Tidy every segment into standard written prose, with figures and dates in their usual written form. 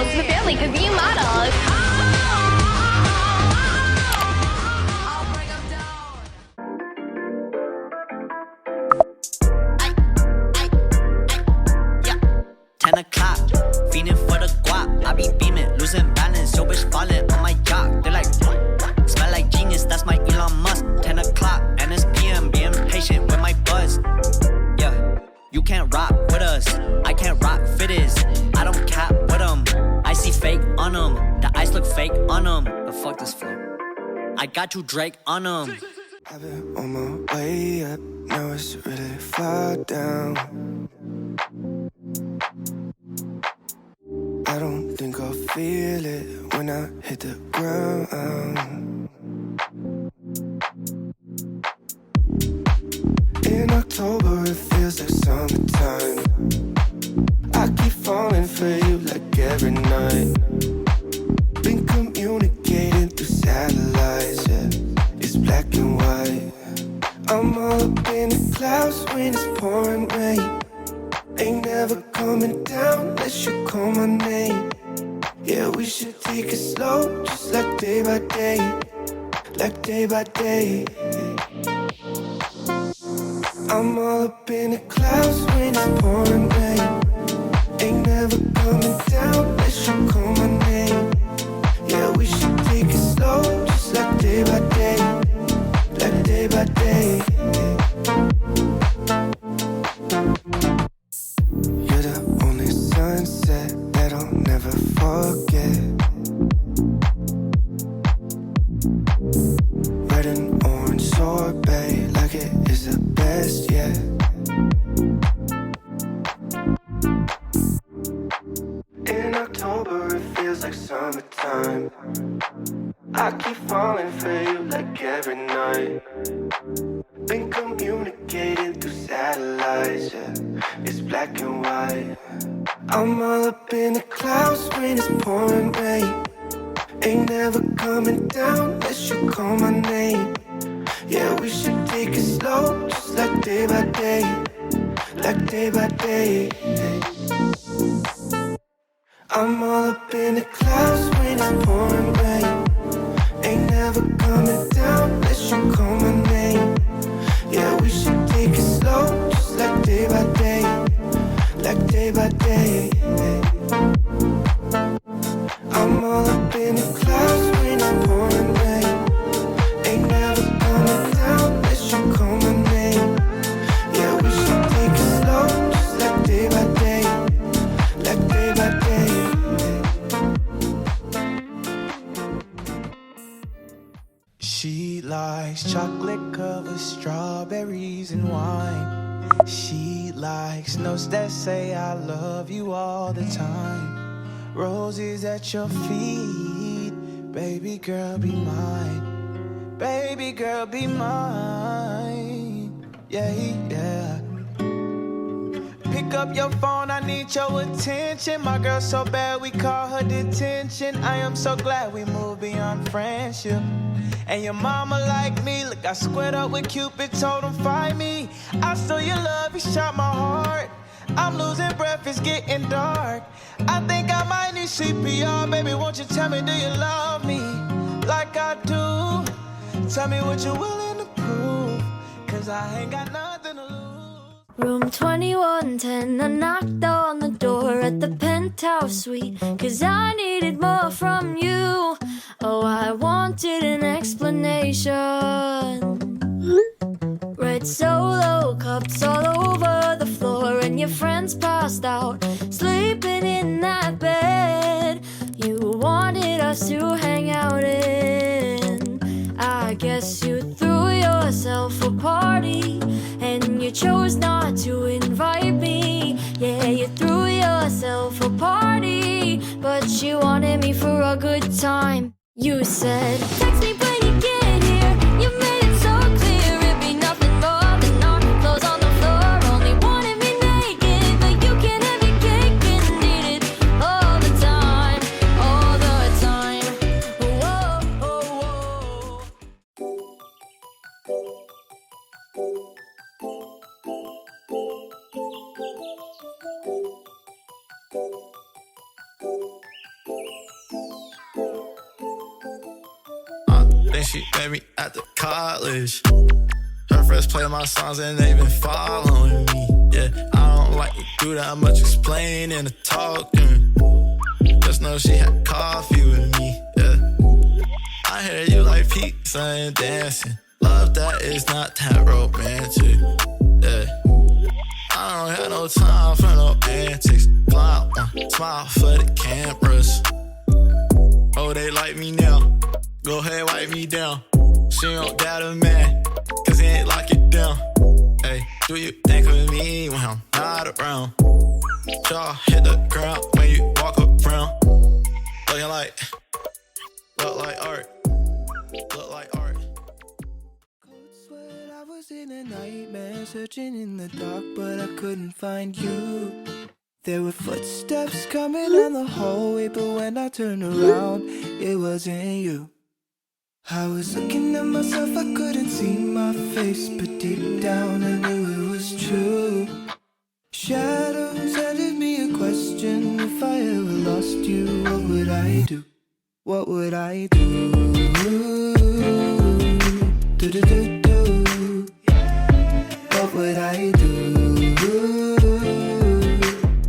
close to the family because you model. I'll bring 'em down. 10 o'clock, feeding for the guap. I be beaming, losing balance. Yo, bitch falling on my yacht. They're like, smell like genius, that's my Elon Musk. 10 o'clock, and it's PM, being patient with my buzz. Yeah, you can't rock with us. I can't rock fittest. I don't cap with them. I see fake on them. The eyes look fake on them. The fuck this flow? I got you Drake on them. I've been on my way up, now it's really far down. I don't think I'll feel it when I hit the ground. In October it feels like summertime. I keep falling for you like every night. Been communicating through satellites, yeah. It's black and white. I'm all up in the clouds when it's pouring rain. Ain't never coming down unless you call my name. Yeah, we should take it slow, just like day by day. Like day by day. I'm all up in the clouds when it's pouring rain. Ain't never coming down unless you call my name. Yeah, we should take it slow, just like day by day. Like day by day. You're the only sunset that I'll never forget. Red and orange sorbet, like it is the best yet. In October it feels like summertime. I keep falling for you like every night. Been communicating through satellites, yeah. It's black and white. I'm all up in the clouds when it's pouring rain. Ain't never coming down unless you call my name. Yeah, we should take it slow, just like day by day. Like day by day. I'm all up in the clouds when it's pouring rain. Ain't never coming down unless you call my name. Yeah, we should take it slow, just like day by day. Like day by day. I'm all up in the clouds when it's pouring rain. Ain't never coming down unless you call my name. Yeah, we should take it slow, just like day by day. Like day by day. She likes chocolate covered strawberries and wine. She likes notes that say I love you all the time. Roses at your feet, baby girl be mine. Baby girl be mine. Yeah, yeah. Pick up your phone, I need your attention. My girl so bad we call her detention. I am so glad we moved beyond friendship. And your mama like me, look, I squared up with Cupid, told him find me. I stole your love, you shot my heart. I'm losing breath, it's getting dark. I think I might need CPR, baby, won't you tell me, do you love me like I do? Tell me what you're willing to prove, cause I ain't got nothing to lose. Room 2110, I knocked on the door at the penthouse suite, cause I needed more from you. Oh, I wanted an explanation. Red Solo cups all over the floor, and your friends passed out, sleeping in that bed you wanted us to hang out in. I guess you threw yourself a party, and you chose not to invite me. Yeah, you threw yourself a party, but you wanted me for a good time. You said, text me when you get here. You made it so clear it'd be nothing more than our clothes on the floor. Only wanted me naked, but you can have your cake and eat it all the time, all the time. Whoa, whoa, she met me at the college. Her friends play my songs and they been following me. Yeah, I don't like to do that much explaining and talking. Just know she had coffee with me. Yeah, I hear you like pizza and dancing. Love that is not that romantic. Yeah, I don't have no time for no antics. Fly one, smile for the cameras. Oh, they like me now. Go ahead, wipe me down. She don't got a man, cause he ain't lock it down. Hey, do you think of me when I'm not around? Jaw hit the ground when you walk around. Looking like, look like art. Look like art. Cold sweat, I was in a nightmare, searching in the dark, but I couldn't find you. There were footsteps coming down the hallway, but when I turned around, it wasn't you. I was looking at myself, I couldn't see my face, but deep down I knew it was true. Shadows handed me a question: if I ever lost you, what would I do? What would I do? Do-do-do-do. What would I do?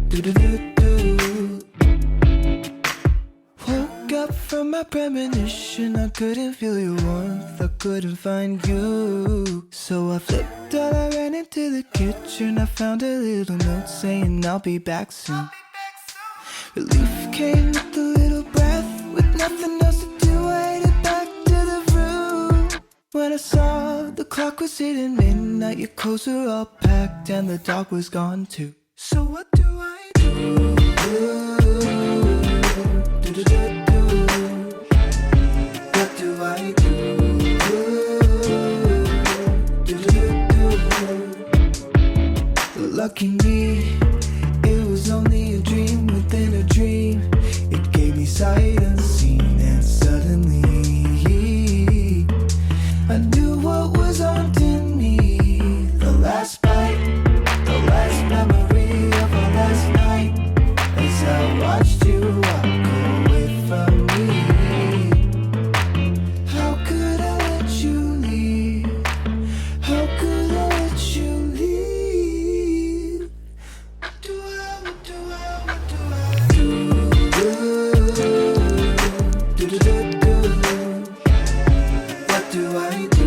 Do-do-do-do. Woke up from my premonition, I couldn't feel your warmth, I couldn't find you. So I flipped out, I ran into the kitchen, I found a little note saying I'll be back soon. Relief came with a little breath, with nothing else to do, I headed back to the room. When I saw the clock was hitting midnight, your clothes were all packed and the dog was gone too. So what do I do? What do I do? Lucky me, it was only a dream within a dream. It gave me sight unseen, and suddenly I knew what was haunting me. The last bite, the last memory of our last night, as I watched you walk away from me. How could I let you leave? How could I let you leave? What do I do? What do I do?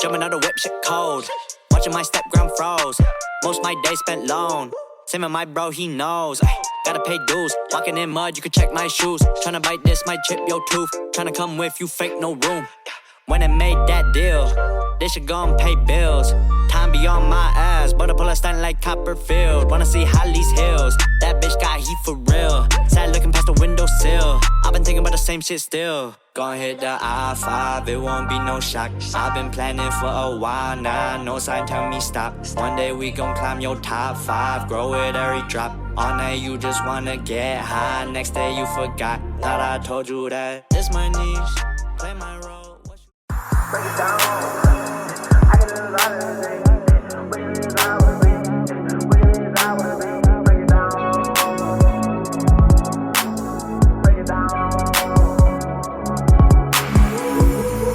Jumping out the whip, shit cold. Watching my stepgram froze. Most my days spent alone. Same with my bro, he knows. Ay, gotta pay dues. Walking in mud, you can check my shoes. Tryna bite this, might chip your tooth. Tryna come with you, fake no room. When I made that deal, they should go and pay bills. Time be on my ass, but I pull a stunt like Copperfield. Wanna see Holly's hills, that bitch got heat for real. Sad looking past the windowsill, I've been thinking about the same shit still. Gonna hit the I-5, it won't be no shock. I've been planning for a while now, no sign tell me stop. One day we gon' climb your top 5, grow it every drop. All night you just wanna get high, next day you forgot. Thought I told you that, this my niche, play my role. Break it down. I can live out of the day. We can live out with me. We can live out with me. Break it down. Break it down.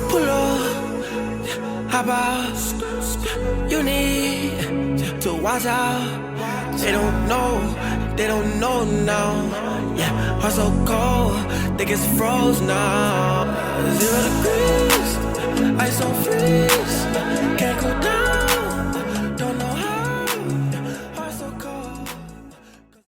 Pull up, hop out. You need to watch out. They don't know now. Yeah, heart so cold, think it's froze now. 0 degrees, ice on freeze.